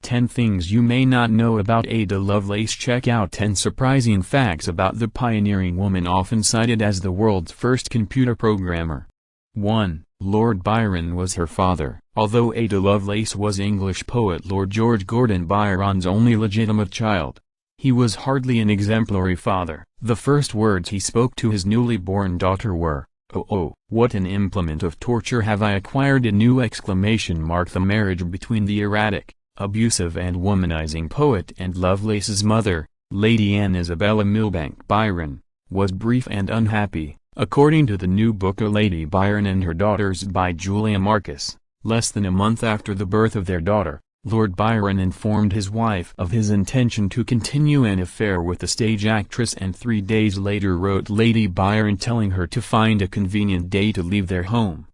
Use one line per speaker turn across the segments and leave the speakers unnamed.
10 Things You May Not Know About Ada Lovelace. Check out 10 surprising facts about the pioneering woman often cited as the world's first computer programmer. 1. Lord Byron was her father. Although Ada Lovelace was English poet Lord George Gordon Byron's only legitimate child, he was hardly an exemplary father. The first words he spoke to his newly born daughter were, "Oh, oh, what an implement of torture have I acquired!" A new exclamation marked the marriage between the erratic, abusive and womanizing poet and Lovelace's mother, Lady Anne Isabella Milbanke Byron, was brief and unhappy. According to the new book A Lady Byron and Her Daughters by Julia Marcus, less than a month after the birth of their daughter, Lord Byron informed his wife of his intention to continue an affair with the stage actress, and 3 days later wrote Lady Byron telling her to find a convenient day to leave their home.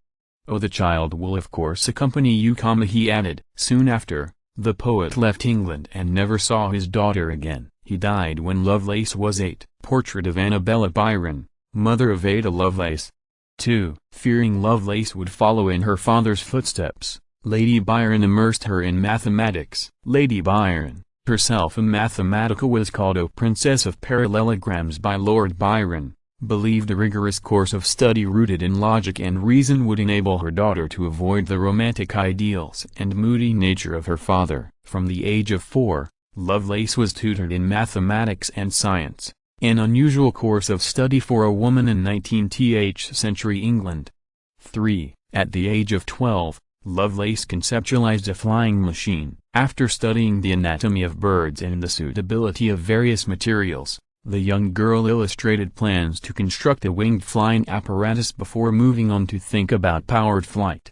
"Oh, the child will of course accompany you," he added. Soon after, the poet left England and never saw his daughter again. He died when Lovelace was 8. Portrait of Annabella Byron, mother of Ada Lovelace. 2. Fearing Lovelace would follow in her father's footsteps, Lady Byron immersed her in mathematics. Lady Byron, herself a mathematical whiz called a Princess of Parallelograms by Lord Byron, believed a rigorous course of study rooted in logic and reason would enable her daughter to avoid the romantic ideals and moody nature of her father. From the age of 4, Lovelace was tutored in mathematics and science, an unusual course of study for a woman in 19th century England. 3. At the age of 12, Lovelace conceptualized a flying machine. After studying the anatomy of birds and the suitability of various materials, the young girl illustrated plans to construct a winged flying apparatus before moving on to think about powered flight.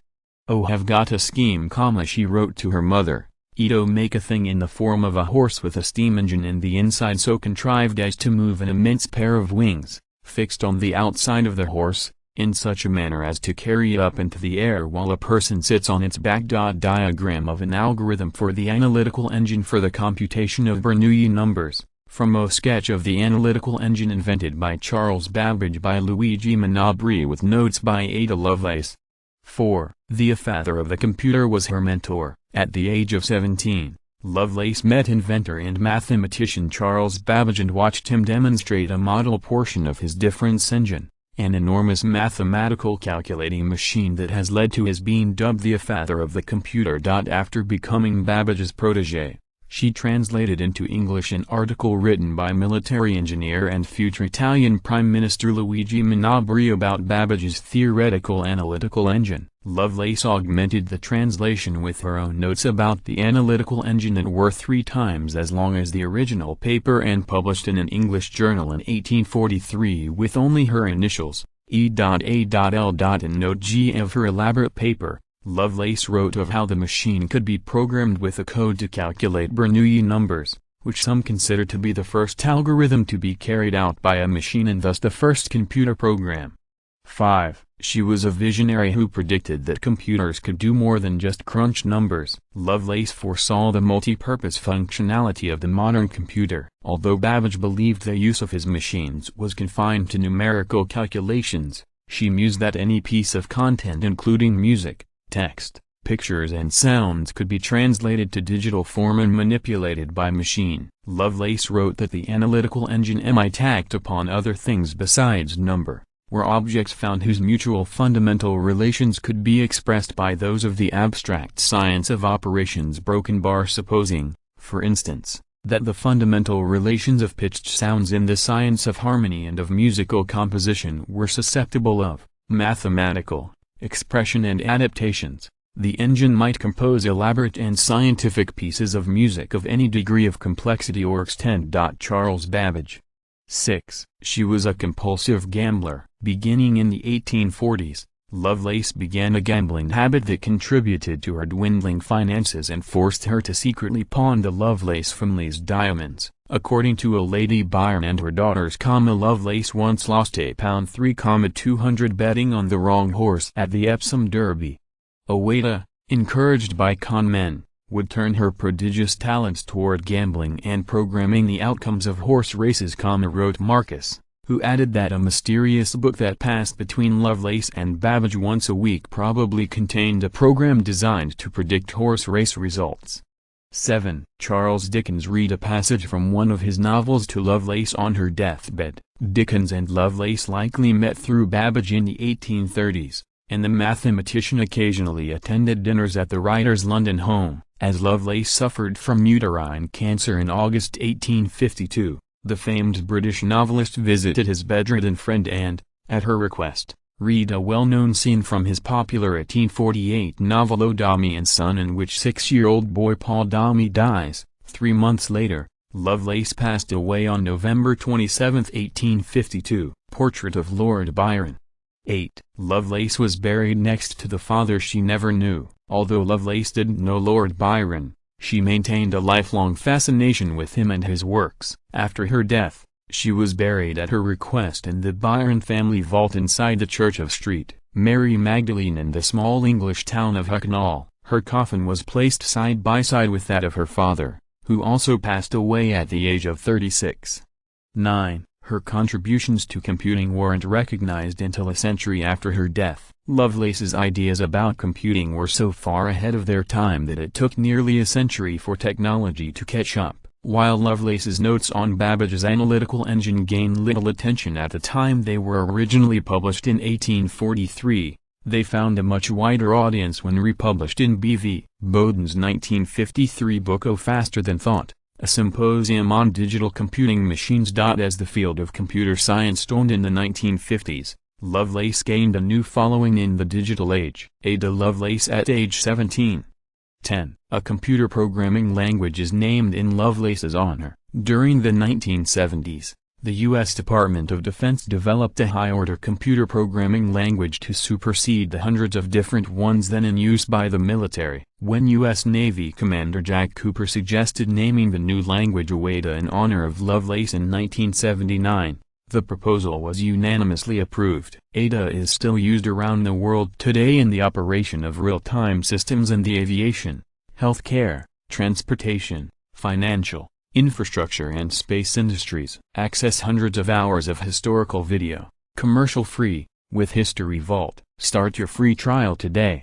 "Oh, have got a scheme," she wrote to her mother. "Edo make a thing in the form of a horse with a steam engine in the inside so contrived as to move an immense pair of wings, fixed on the outside of the horse, in such a manner as to carry it up into the air while a person sits on its back." Diagram of an algorithm for the analytical engine for the computation of Bernoulli numbers, from a sketch of the analytical engine invented by Charles Babbage by Luigi Manabri with notes by Ada Lovelace. 4. The father of the computer was her mentor. At the age of 17, Lovelace met inventor and mathematician Charles Babbage and watched him demonstrate a model portion of his difference engine, an enormous mathematical calculating machine that has led to his being dubbed the father of the computer. After becoming Babbage's protégé, she translated into English an article written by military engineer and future Italian Prime Minister Luigi Manabri about Babbage's theoretical analytical engine. Lovelace augmented the translation with her own notes about the analytical engine that were 3 times as long as the original paper and published in an English journal in 1843 with only her initials, E.A.L. and note G of her elaborate paper. Lovelace wrote of how the machine could be programmed with a code to calculate Bernoulli numbers, which some consider to be the first algorithm to be carried out by a machine and thus the first computer program. 5. She was a visionary who predicted that computers could do more than just crunch numbers. Lovelace foresaw the multi-purpose functionality of the modern computer. Although Babbage believed the use of his machines was confined to numerical calculations, she mused that any piece of content including music, text, pictures and sounds could be translated to digital form and manipulated by machine. Lovelace wrote that the analytical engine might act upon other things besides number, were objects found whose mutual fundamental relations could be expressed by those of the abstract science of operations. Supposing, for instance, that the fundamental relations of pitched sounds in the science of harmony and of musical composition were susceptible of mathematical expression and adaptations, the engine might compose elaborate and scientific pieces of music of any degree of complexity or extent. Charles Babbage. 6. She was a compulsive gambler. Beginning in the 1840s, Lovelace began a gambling habit that contributed to her dwindling finances and forced her to secretly pawn the Lovelace family's diamonds. According to A Lady Byron and Her Daughters, Lovelace once lost £3,200 betting on the wrong horse at the Epsom Derby. Ada, encouraged by con men, would turn her prodigious talents toward gambling and programming the outcomes of horse races, wrote Marcus, who added that a mysterious book that passed between Lovelace and Babbage once a week probably contained a program designed to predict horse race results. 7. Charles Dickens. Read a passage from one of his novels to Lovelace on her deathbed. Dickens and Lovelace likely met through Babbage in the 1830s, and the mathematician occasionally attended dinners at the writer's London home. As Lovelace suffered from uterine cancer in August 1852, the famed British novelist visited his bedridden friend and, at her request, read a well-known scene from his popular 1848 novel O Dombey and Son, in which 6-year-old boy Paul Dombey dies. 3 months later, Lovelace passed away on November 27, 1852. Portrait of Lord Byron. 8. Lovelace was buried next to the father she never knew. Although Lovelace didn't know Lord Byron, she maintained a lifelong fascination with him and his works. After her death, she was buried at her request in the Byron family vault inside the Church of St. Mary Magdalene in the small English town of Hucknall. Her coffin was placed side by side with that of her father, who also passed away at the age of 36. 9. Her contributions to computing weren't recognized until a century after her death. Lovelace's ideas about computing were so far ahead of their time that it took nearly a century for technology to catch up. While Lovelace's notes on Babbage's analytical engine gained little attention at the time they were originally published in 1843, they found a much wider audience when republished in B.V. Bowden's 1953 book O Faster Than Thought, a symposium on digital computing machines. As the field of computer science stormed in the 1950s, Lovelace gained a new following in the digital age. Ada Lovelace at age 17. 10. A computer programming language is named in Lovelace's honor. During the 1970s, the U.S. Department of Defense developed a high-order computer programming language to supersede the hundreds of different ones then in use by the military. When U.S. Navy Commander Jack Cooper suggested naming the new language Ada in honor of Lovelace in 1979, the proposal was unanimously approved. Ada is still used around the world today in the operation of real-time systems in the aviation, healthcare, transportation, financial, infrastructure and space industries. Access hundreds of hours of historical video, commercial-free, with History Vault. Start your free trial today.